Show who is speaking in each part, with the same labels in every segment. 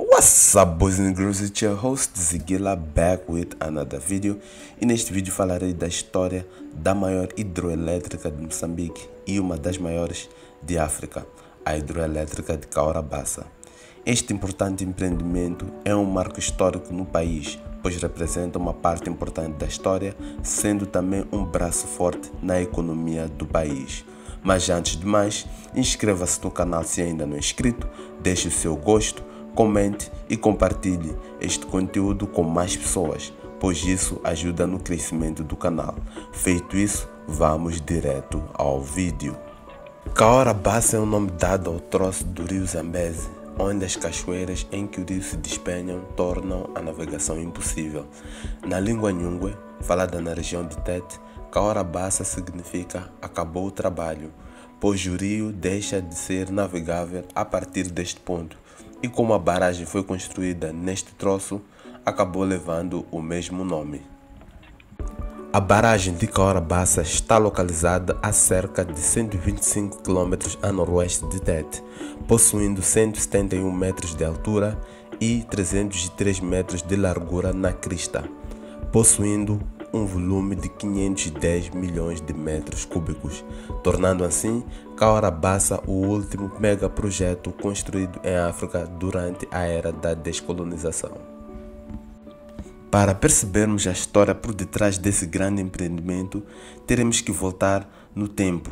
Speaker 1: What's up, boys and girls? It's your host Zigila back with another video. E neste vídeo falarei da história da maior hidroelétrica de Moçambique e uma das maiores de África, a hidroelétrica de Cahora Bassa. Este importante empreendimento é um marco histórico no país, pois representa uma parte importante da história, sendo também um braço forte na economia do país. Mas antes de mais, inscreva-se no canal se ainda não é inscrito, deixe o seu gosto, comente e compartilhe este conteúdo com mais pessoas, pois isso ajuda no crescimento do canal. Feito isso, vamos direto ao vídeo. Cahora Bassa é o nome dado ao troço do rio Zambeze, onde as cachoeiras em que o rio se despenham tornam a navegação impossível. Na língua Nhungwe, falada na região de Tete, Cahora Bassa significa acabou o trabalho, pois o rio deixa de ser navegável a partir deste ponto. E como a barragem foi construída neste troço, acabou levando o mesmo nome. A barragem de Cahora Bassa está localizada a cerca de 125 km a noroeste de Tete, possuindo 171 metros de altura e 303 metros de largura na crista, possuindo um volume de 510 milhões de metros cúbicos, tornando assim Cahora Bassa o último megaprojeto construído em África durante a era da descolonização. Para percebermos a história por detrás desse grande empreendimento, teremos que voltar no tempo.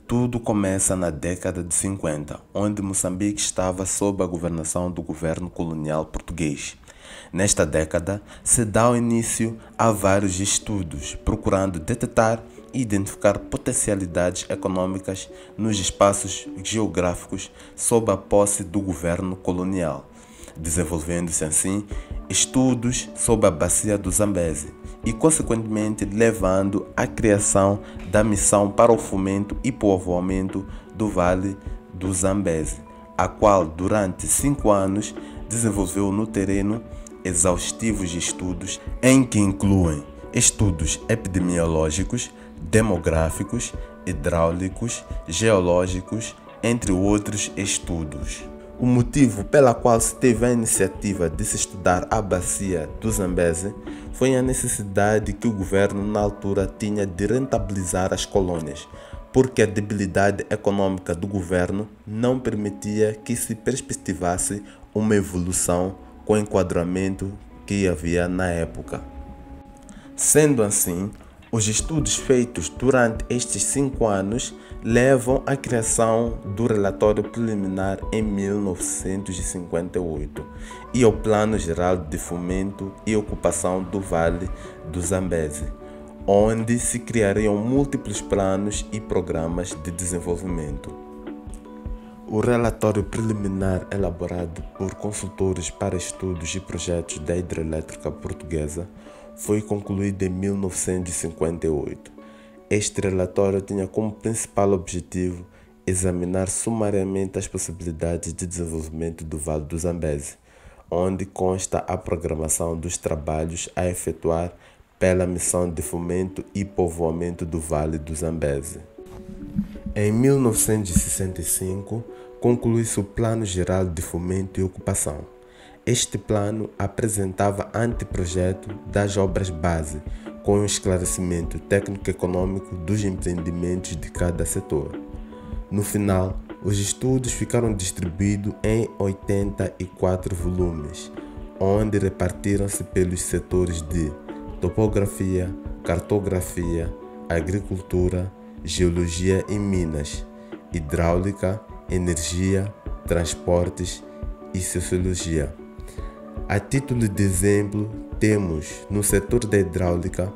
Speaker 1: Tudo começa na década de 50, onde Moçambique estava sob a governação do governo colonial português. Nesta década, se dá o início a vários estudos, procurando detectar e identificar potencialidades econômicas nos espaços geográficos sob a posse do governo colonial, desenvolvendo-se assim estudos sobre a bacia do Zambeze e, consequentemente, levando à criação da Missão para o Fomento e Povoamento do Vale do Zambeze, a qual, durante 5 anos, desenvolveu no terreno exaustivos estudos em que incluem estudos epidemiológicos, demográficos, hidráulicos, geológicos, entre outros estudos. O motivo pela qual se teve a iniciativa de se estudar a bacia do Zambeze foi a necessidade que o governo na altura tinha de rentabilizar as colônias, porque a debilidade econômica do governo não permitia que se perspectivasse uma evolução com o enquadramento que havia na época. Sendo assim, os estudos feitos durante estes 5 anos levam à criação do relatório preliminar em 1958 e ao Plano Geral de Fomento e Ocupação do Vale do Zambeze, onde se criariam múltiplos planos e programas de desenvolvimento. O relatório preliminar elaborado por consultores para estudos e projetos da hidrelétrica portuguesa foi concluído em 1958. Este relatório tinha como principal objetivo examinar sumariamente as possibilidades de desenvolvimento do Vale do Zambeze, onde consta a programação dos trabalhos a efetuar pela Missão de Fomento e Povoamento do Vale do Zambeze. Em 1965, conclui-se o Plano Geral de Fomento e Ocupação. Este plano apresentava anteprojeto das obras base, com o esclarecimento técnico-econômico dos empreendimentos de cada setor. No final, os estudos ficaram distribuídos em 84 volumes, onde repartiram-se pelos setores de topografia, cartografia, agricultura, geologia e minas, hidráulica, energia, transportes e sociologia. A título de exemplo, temos no setor da hidráulica,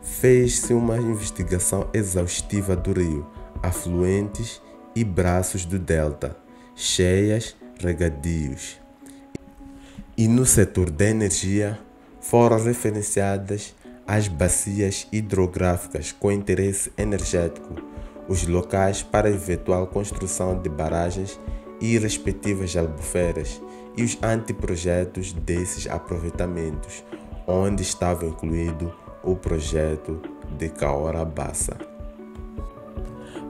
Speaker 1: fez-se uma investigação exaustiva do rio, afluentes e braços do delta, cheias, regadios. E no setor da energia, foram referenciadas as bacias hidrográficas com interesse energético, os locais para eventual construção de barragens e respectivas albufeiras e os anteprojetos desses aproveitamentos, onde estava incluído o projeto de Cahora Bassa.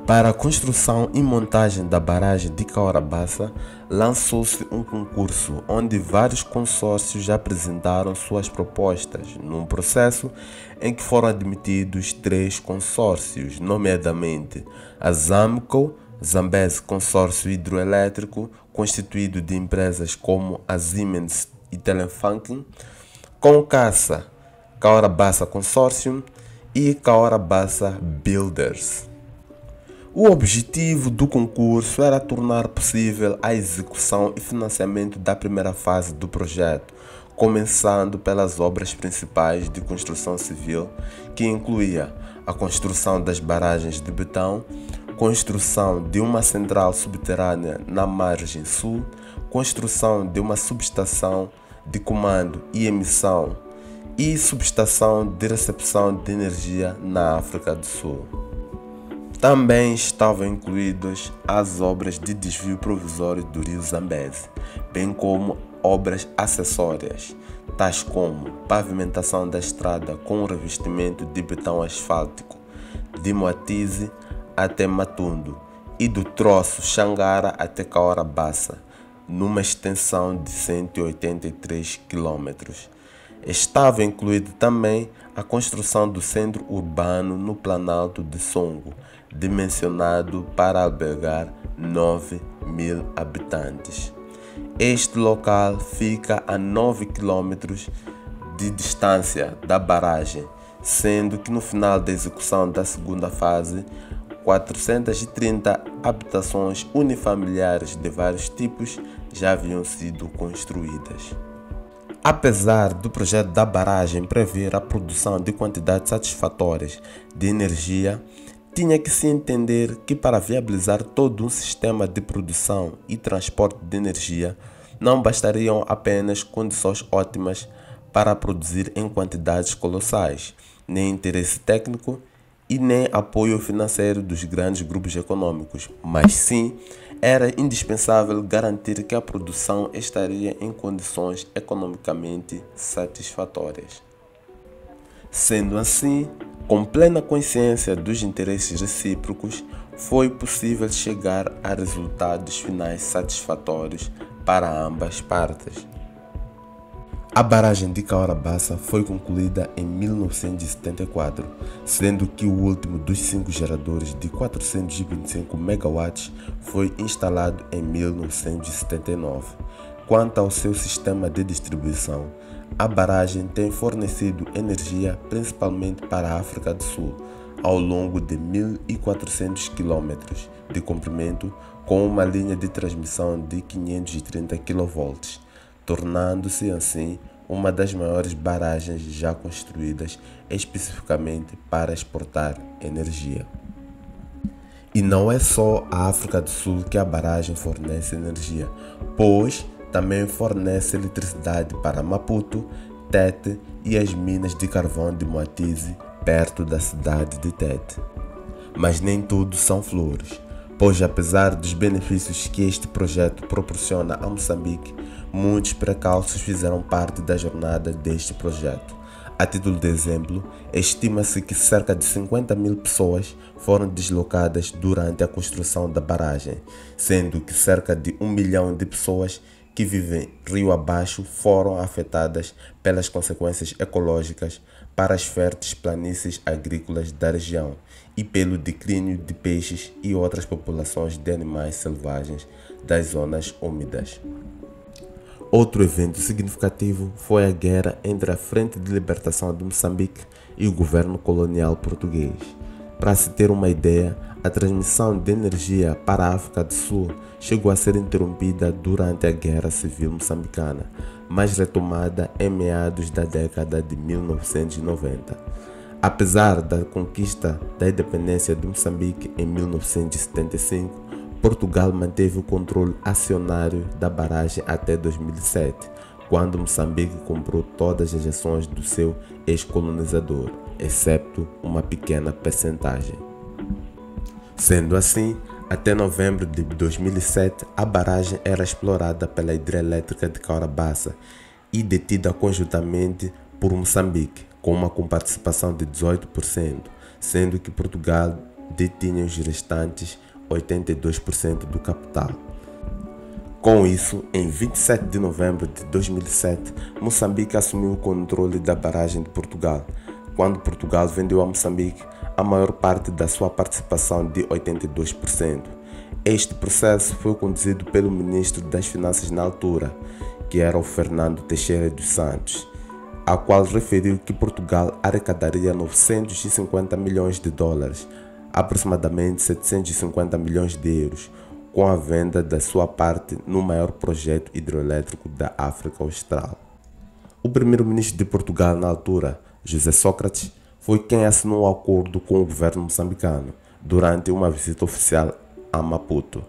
Speaker 1: Para a construção e montagem da barragem de Cahora Bassa, lançou-se um concurso onde vários consórcios apresentaram suas propostas, num processo em que foram admitidos 3 consórcios, nomeadamente a ZAMCO, Zambezi Consórcio Hidroelétrico, constituído de empresas como a Siemens e Telefunken, Concassa, Cahora Bassa Consortium e Cahora Bassa Builders. O objetivo do concurso era tornar possível a execução e financiamento da primeira fase do projeto, começando pelas obras principais de construção civil, que incluía a construção das barragens de betão, construção de uma central subterrânea na margem sul, construção de uma subestação de comando e emissão e subestação de recepção de energia na África do Sul. Também estavam incluídas as obras de desvio provisório do rio Zambezi, bem como obras acessórias, tais como pavimentação da estrada com revestimento de betão asfáltico de Moatize até Matundo e do troço Xangara até Cahora Bassa, numa extensão de 183 km. Estava incluída também a construção do centro urbano no Planalto de Songo, dimensionado para albergar 9.000 habitantes. Este local fica a 9 km de distância da barragem, sendo que no final da execução da segunda fase, 430 habitações unifamiliares de vários tipos já haviam sido construídas. Apesar do projeto da barragem prever a produção de quantidades satisfatórias de energia, tinha que se entender que para viabilizar todo um sistema de produção e transporte de energia, não bastariam apenas condições ótimas para produzir em quantidades colossais, nem interesse técnico e nem apoio financeiro dos grandes grupos econômicos, mas sim era indispensável garantir que a produção estaria em condições economicamente satisfatórias. Sendo assim, com plena consciência dos interesses recíprocos, foi possível chegar a resultados finais satisfatórios para ambas partes. A barragem de Cahora Bassa foi concluída em 1974, sendo que o último dos 5 geradores de 425 MW foi instalado em 1979. Quanto ao seu sistema de distribuição, a barragem tem fornecido energia principalmente para a África do Sul, ao longo de 1.400 km de comprimento, com uma linha de transmissão de 530 kV, tornando-se assim uma das maiores barragens já construídas especificamente para exportar energia. E não é só a África do Sul que a barragem fornece energia, pois também fornece eletricidade para Maputo, Tete e as minas de carvão de Moatize, perto da cidade de Tete. Mas nem tudo são flores, pois apesar dos benefícios que este projeto proporciona a Moçambique, muitos precalços fizeram parte da jornada deste projeto. A título de exemplo, estima-se que cerca de 50.000 pessoas foram deslocadas durante a construção da barragem, sendo que cerca de 1 milhão de pessoas que vivem rio abaixo foram afetadas pelas consequências ecológicas para as férteis planícies agrícolas da região e pelo declínio de peixes e outras populações de animais selvagens das zonas úmidas. Outro evento significativo foi a guerra entre a Frente de Libertação de Moçambique e o governo colonial português. Para se ter uma ideia, a transmissão de energia para a África do Sul chegou a ser interrompida durante a Guerra Civil Moçambicana, mas retomada em meados da década de 1990. Apesar da conquista da independência de Moçambique em 1975, Portugal manteve o controle acionário da barragem até 2007, quando Moçambique comprou todas as ações do seu ex-colonizador, exceto uma pequena percentagem. Sendo assim, até novembro de 2007, a barragem era explorada pela hidrelétrica de Cahora Bassa e detida conjuntamente por Moçambique, com uma comparticipação de 18%, sendo que Portugal detinha os restantes 82% do capital. Com isso, em 27 de novembro de 2007, Moçambique assumiu o controle da barragem de Portugal, quando Portugal vendeu a Moçambique a maior parte da sua participação de 82%. Este processo foi conduzido pelo ministro das Finanças na altura, que era o Fernando Teixeira dos Santos, a qual referiu que Portugal arrecadaria 950 milhões de dólares, aproximadamente 750 milhões de euros, com a venda da sua parte no maior projeto hidroelétrico da África Austral. O primeiro-ministro de Portugal na altura, José Sócrates, foi quem assinou o acordo com o governo moçambicano durante uma visita oficial a Maputo.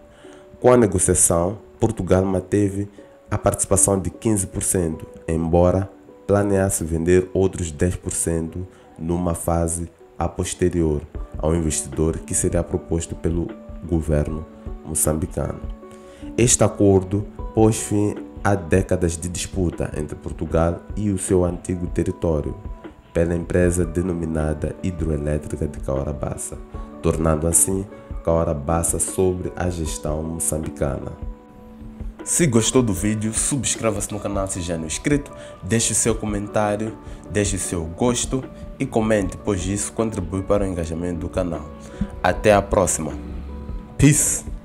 Speaker 1: Com a negociação, Portugal manteve a participação de 15%, embora planeasse vender outros 10% numa fase a posterior ao investidor que seria proposto pelo governo moçambicano. Este acordo pôs fim a décadas de disputa entre Portugal e o seu antigo território pela empresa denominada Hidroelétrica de Cahora-Bassa, tornando assim Cahora-Bassa sobre a gestão moçambicana. Se gostou do vídeo, subscreva-se no canal se já não é inscrito, deixe o seu comentário, deixe o seu gosto e comente, pois isso contribui para o engajamento do canal. Até a próxima. Peace!